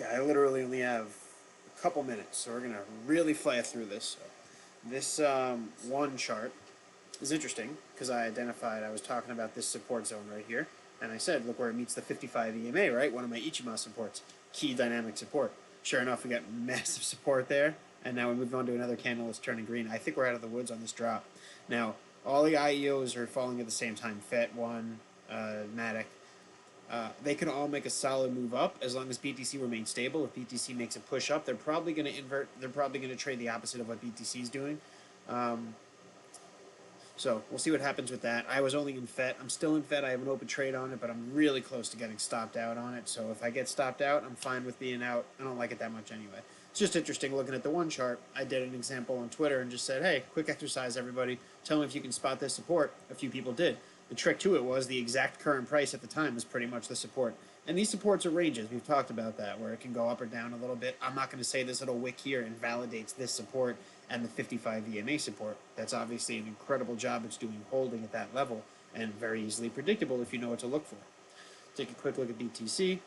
Yeah, I literally only have a couple minutes, so we're gonna really fly through this. So this one chart is interesting because I was talking about this support zone right here, and I said, look where it meets the 55 EMA, right? One of my Ichima supports, key dynamic support. Sure enough, we got massive support there, and now we move on to another candle that's turning green. I think we're out of the woods on this drop. Now, all the IEOs are falling at the same time. FET1, Matic. They can all make a solid move up as long as BTC remains stable. If BTC makes a push up, they're probably going to invert. They're probably going to trade the opposite of what BTC is doing. Um, so we'll see what happens with that. I was only in FET. I'm still in FET. I have an open trade on it, but I'm really close to getting stopped out on it. So if I get stopped out, I'm fine with being out. I don't like it that much anyway. It's just interesting looking at the one chart. I did an example on Twitter and just said, hey, quick exercise, everybody. Tell me if you can spot this support. A few people did. The trick to it was the exact current price at the time was pretty much the support. And these supports are ranges. We've talked about that, where it can go up or down a little bit. I'm not going to say this little wick here invalidates this support and the 55 EMA support. That's obviously an incredible job it's doing holding at that level and very easily predictable if you know what to look for. Take a quick look at BTC.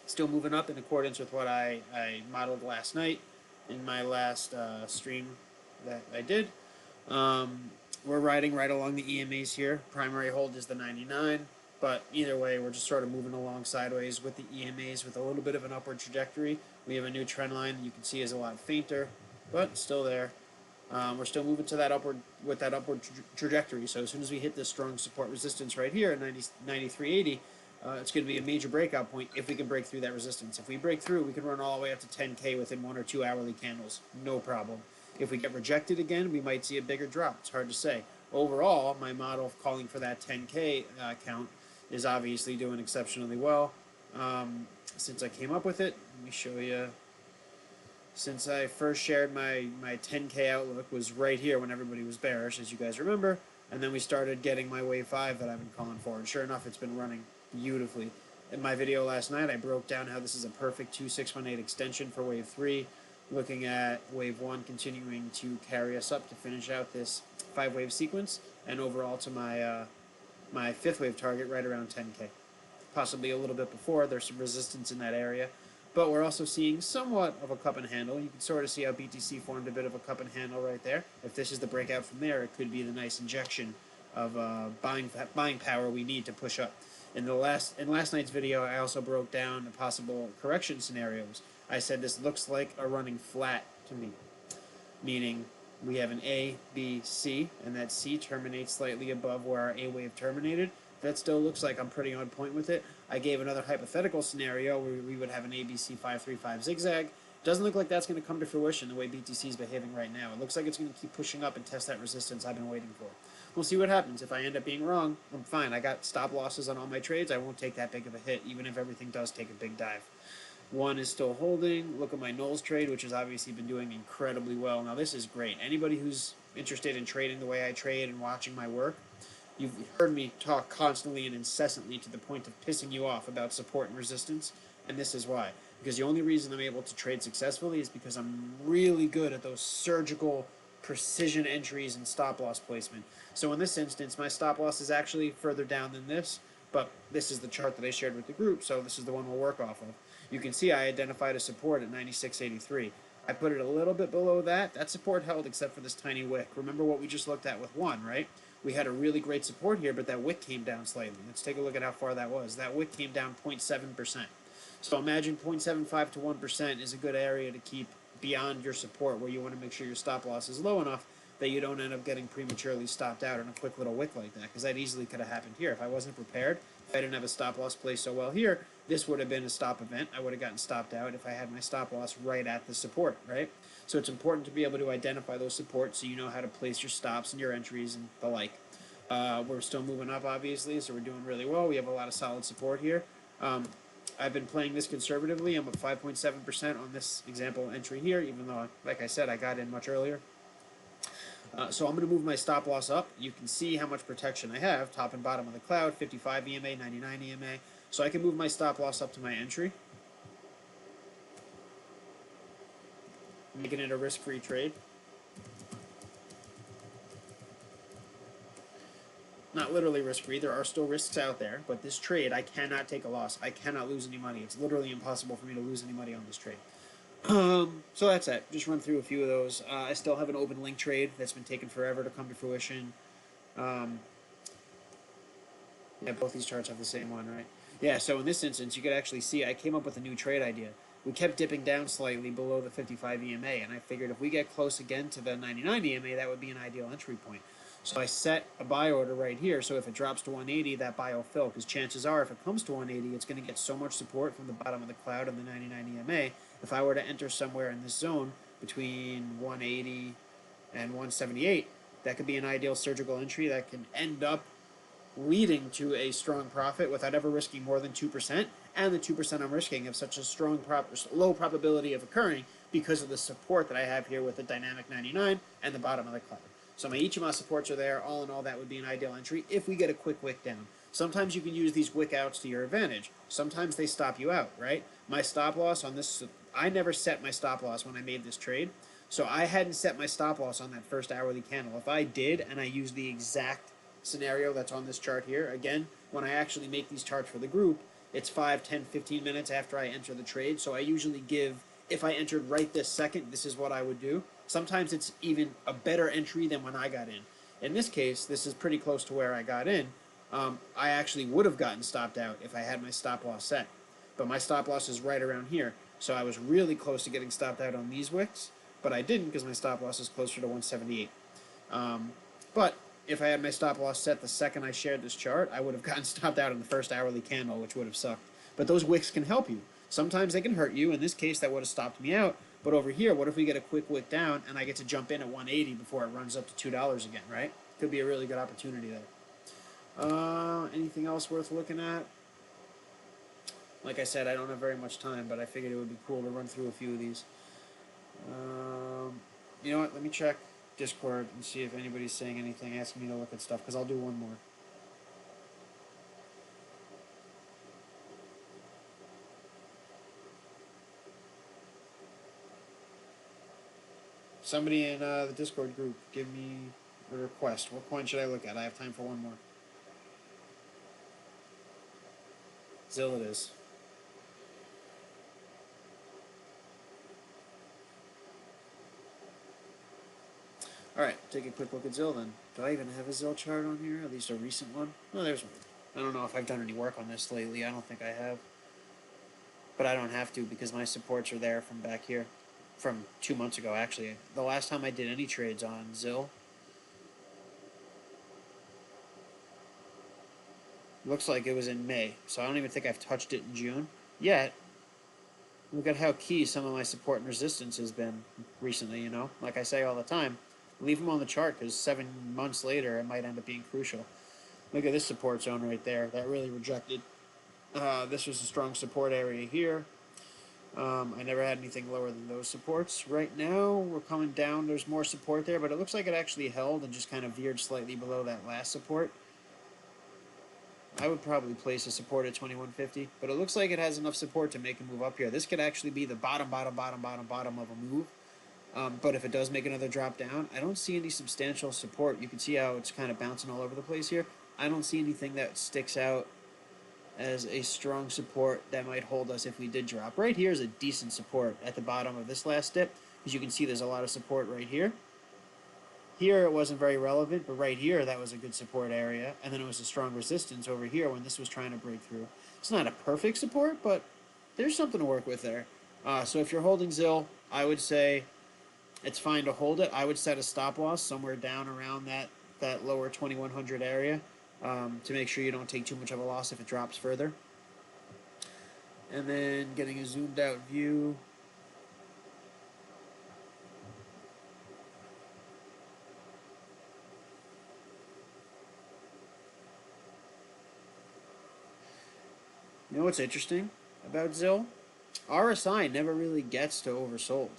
Still moving up in accordance with what I modeled last night in my last stream that I did. We're riding right along the EMAs here. Primary hold is the 99, but either way, we're just sort of moving along sideways with the EMAs with a little bit of an upward trajectory. We have a new trend line that you can see is a lot fainter, but still there. We're still moving to that upward with that upward trajectory. So as soon as we hit this strong support resistance right here at 93.80, it's going to be a major breakout point if we can break through that resistance. If we break through, we can run all the way up to 10K within 1 or 2 hourly candles. No problem. If we get rejected again, we might see a bigger drop. It's hard to say. Overall, my model of calling for that 10K count is obviously doing exceptionally well. Since I came up with it, let me show you. Since I first shared my 10K outlook was right here when everybody was bearish, as you guys remember, and then we started getting my wave 5 that I've been calling for, and sure enough, it's been running beautifully. In my video last night, I broke down how this is a perfect 2618 extension for wave 3, looking at wave 1 continuing to carry us up to finish out this 5-wave sequence, and overall to my 5th wave target right around 10K. Possibly a little bit before. There's some resistance in that area. But we're also seeing somewhat of a cup and handle. You can sort of see how BTC formed a bit of a cup and handle right there. If this is the breakout from there, it could be the nice injection of buying power we need to push up. In last night's video, I also broke down the possible correction scenarios. I said this looks like a running flat to me, meaning we have an A, B, C, and that C terminates slightly above where our A wave terminated. That still looks like I'm pretty on point with it. I gave another hypothetical scenario where we would have an ABC 535 zigzag. Doesn't look like that's going to come to fruition the way BTC is behaving right now. It looks like it's going to keep pushing up and test that resistance I've been waiting for. We'll see what happens. If I end up being wrong, I'm fine. I got stop losses on all my trades. I won't take that big of a hit, even if everything does take a big dive. One is still holding. Look at my Knowles trade, which has obviously been doing incredibly well. Now, this is great. Anybody who's interested in trading the way I trade and watching my work, you've heard me talk constantly and incessantly to the point of pissing you off about support and resistance, and this is why. Because the only reason I'm able to trade successfully is because I'm really good at those surgical precision entries and stop loss placement. So in this instance, my stop loss is actually further down than this, but this is the chart that I shared with the group, so this is the one we'll work off of. You can see I identified a support at 96.83. I put it a little bit below that. That support held except for this tiny wick. Remember what we just looked at with 1, right? We had a really great support here, but that wick came down slightly. Let's take a look at how far that was. That wick came down 0.7%. So imagine 0.75 to 1% is a good area to keep beyond your support, where you want to make sure your stop loss is low enough that you don't end up getting prematurely stopped out on a quick little wick like that, because that easily could have happened here. If I wasn't prepared, if I didn't have a stop loss placed so well here, this would have been a stop event. I would have gotten stopped out if I had my stop loss right at the support, right? So it's important to be able to identify those supports so you know how to place your stops and your entries and the like. We're still moving up, obviously, so we're doing really well. We have a lot of solid support here. I've been playing this conservatively. I'm at 5.7% on this example entry here, even though, like I said, I got in much earlier. So I'm going to move my stop loss up. You can see how much protection I have, top and bottom of the cloud, 55 EMA, 99 EMA. So I can move my stop loss up to my entry, making it a risk-free trade. Not literally risk-free. There are still risks out there, but this trade, I cannot take a loss. I cannot lose any money. It's literally impossible for me to lose any money on this trade. So that's it. Just run through a few of those. I still have an open link trade that's been taking forever to come to fruition. Yeah, both these charts have the same one, right? Yeah, so in this instance, you could actually see I came up with a new trade idea. We kept dipping down slightly below the 55 EMA, and I figured if we get close again to the 99 EMA, that would be an ideal entry point. So I set a buy order right here, so if it drops to 180, that buy will fill, because chances are if it comes to 180, it's going to get so much support from the bottom of the cloud of the 99 EMA. If I were to enter somewhere in this zone between 180 and 178, that could be an ideal surgical entry that can end up leading to a strong profit without ever risking more than 2%, and the 2% I'm risking have such a low probability of occurring because of the support that I have here with the dynamic 99 and the bottom of the cloud. So my Ichima supports are there. All in all, that would be an ideal entry if we get a quick wick down. Sometimes you can use these wick outs to your advantage. Sometimes they stop you out, right? My stop loss on this, I never set my stop loss when I made this trade. So I hadn't set my stop loss on that first hourly candle. If I did, and I used the exact scenario that's on this chart here, again, when I actually make these charts for the group, it's 5, 10, 15 minutes after I enter the trade. So I usually give, if I entered right this second, this is what I would do. Sometimes it's even a better entry than when I got in. In this case, this is pretty close to where I got in. I actually would have gotten stopped out if I had my stop loss set. But my stop loss is right around here. So I was really close to getting stopped out on these wicks, but I didn't because my stop loss is closer to 178. But if I had my stop loss set the second I shared this chart, I would have gotten stopped out in the first hourly candle, which would have sucked. But those wicks can help you. Sometimes they can hurt you. In this case, that would have stopped me out. But over here, what if we get a quick wick down and I get to jump in at 180 before it runs up to $2 again, right? Could be a really good opportunity there. Anything else worth looking at? Like I said, I don't have very much time, but I figured it would be cool to run through a few of these. You know what? Let me check Discord and see if anybody's saying anything, asking me to look at stuff, because I'll do one more. Somebody in the Discord group, give me a request. What coin should I look at? I have time for one more. ZIL it is. Alright, take a quick look at ZIL then. Do I even have a ZIL chart on here? At least a recent one? No, there's one. I don't know if I've done any work on this lately. I don't think I have. But I don't have to because my supports are there from back here. From 2 months ago, actually. The last time I did any trades on ZIL, looks like it was in May. So I don't even think I've touched it in June yet. Look at how key some of my support and resistance has been recently, you know? Like I say all the time, leave them on the chart because 7 months later it might end up being crucial. Look at this support zone right there. That really rejected. This was a strong support area here. I never had anything lower than those supports. Right now, we're coming down. There's more support there, but it looks like it actually held and just kind of veered slightly below that last support. I would probably place a support at 2150, but it looks like it has enough support to make a move up here. This could actually be the bottom of a move. But if it does make another drop down, I don't see any substantial support. You can see how it's kind of bouncing all over the place here. I don't see anything that sticks out as a strong support that might hold us if we did drop. Right here is a decent support at the bottom of this last dip, because you can see there's a lot of support right here. Here it wasn't very relevant, but right here that was a good support area, and then it was a strong resistance over here when this was trying to break through. It's not a perfect support, but there's something to work with there. So if you're holding ZIL, I would say it's fine to hold it. I would set a stop loss somewhere down around that lower 2100 area. To make sure you don't take too much of a loss if it drops further. And then getting a zoomed out view. You know what's interesting about ZIL? RSI never really gets to oversold.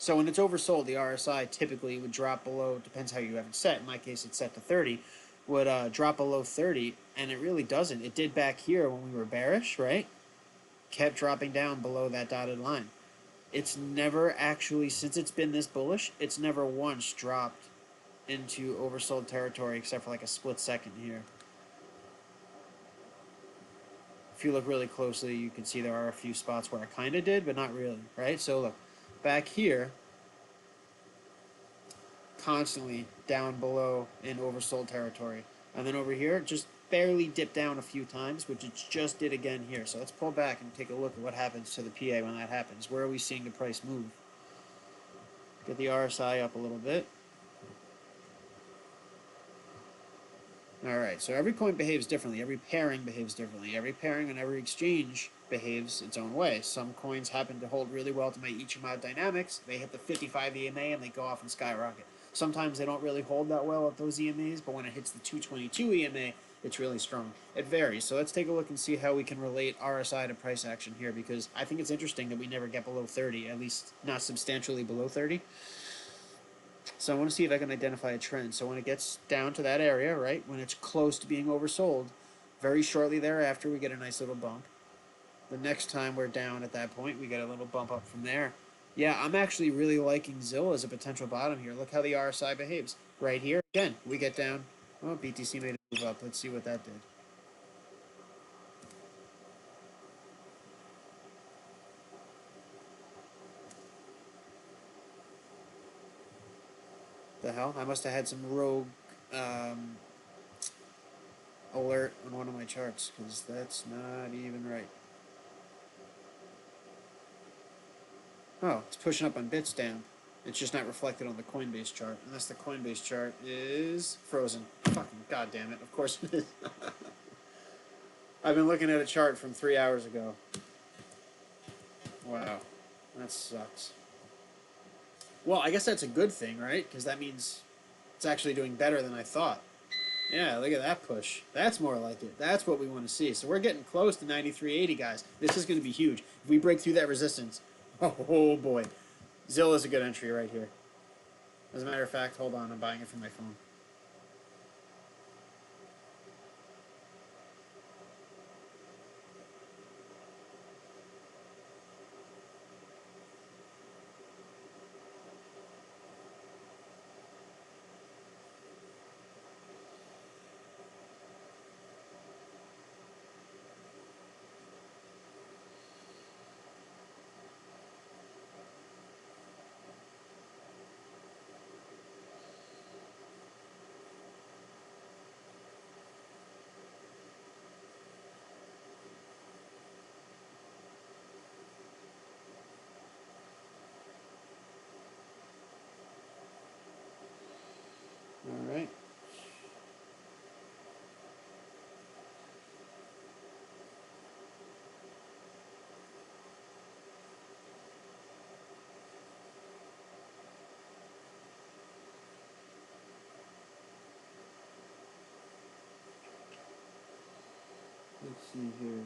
So when it's oversold, the RSI typically would drop below, depends how you have it set. In my case, it's set to 30, would drop below 30, and it really doesn't. It did back here when we were bearish, right? Kept dropping down below that dotted line. It's never actually, since it's been this bullish, it's never once dropped into oversold territory except for like a split second here. If you look really closely, you can see there are a few spots where I kind of did, but not really, right? So look, back here, constantly down below in oversold territory. And then over here, just barely dipped down a few times, which it just did again here. So let's pull back and take a look at what happens to the PA when that happens. Where are we seeing the price move? Get the RSI up a little bit. All right, so every coin behaves differently. Every pairing behaves differently. Every pairing and every exchange behaves its own way. Some coins happen to hold really well to my Ichimoku dynamics. They hit the 55 EMA and they go off and skyrocket. Sometimes they don't really hold that well at those EMAs, but when it hits the 222 EMA, it's really strong. It varies. So let's take a look and see how we can relate RSI to price action here, because I think it's interesting that we never get below 30, at least not substantially below 30. So I want to see if I can identify a trend. So when it gets down to that area, right, when it's close to being oversold, very shortly thereafter we get a nice little bump. The next time we're down at that point, we get a little bump up from there. Yeah, I'm actually really liking ZIL as a potential bottom here. Look how the RSI behaves. Right here, again, we get down. Oh, BTC made a move up. Let's see what that did. The hell? I must have had some rogue alert on one of my charts, because that's not even right. Oh, it's pushing up on Bitstamp. It's just not reflected on the Coinbase chart, unless the Coinbase chart is frozen. Fucking goddamn it! Of course it is. I've been looking at a chart from 3 hours ago. Wow, that sucks. Well, I guess that's a good thing, right? Because that means it's actually doing better than I thought. Yeah, look at that push. That's more like it. That's what we want to see. So we're getting close to 93.80, guys. This is going to be huge. If we break through that resistance, oh boy. ZIL is a good entry right here. As a matter of fact, hold on, I'm buying it from my phone. All right. Let's see here.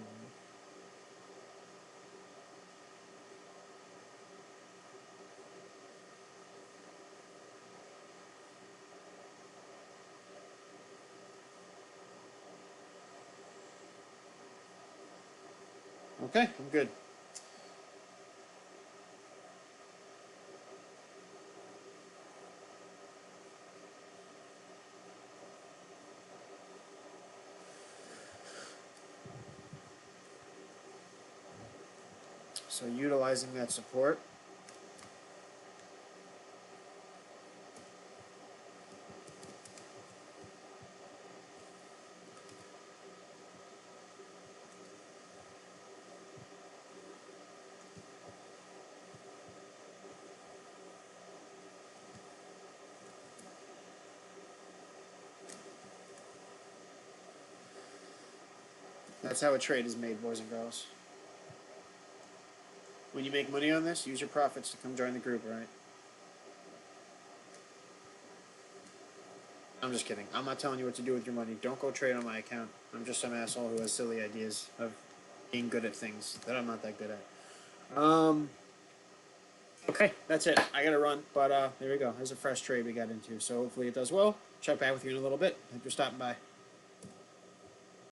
Okay, I'm good. So utilizing that support. That's how a trade is made, boys and girls. When you make money on this, use your profits to come join the group, right? I'm just kidding. I'm not telling you what to do with your money. Don't go trade on my account. I'm just some asshole who has silly ideas of being good at things that I'm not that good at. Okay, that's it. I gotta run, but there we go. There's a fresh trade we got into. So hopefully it does well. Check back with you in a little bit. Thanks for stopping by.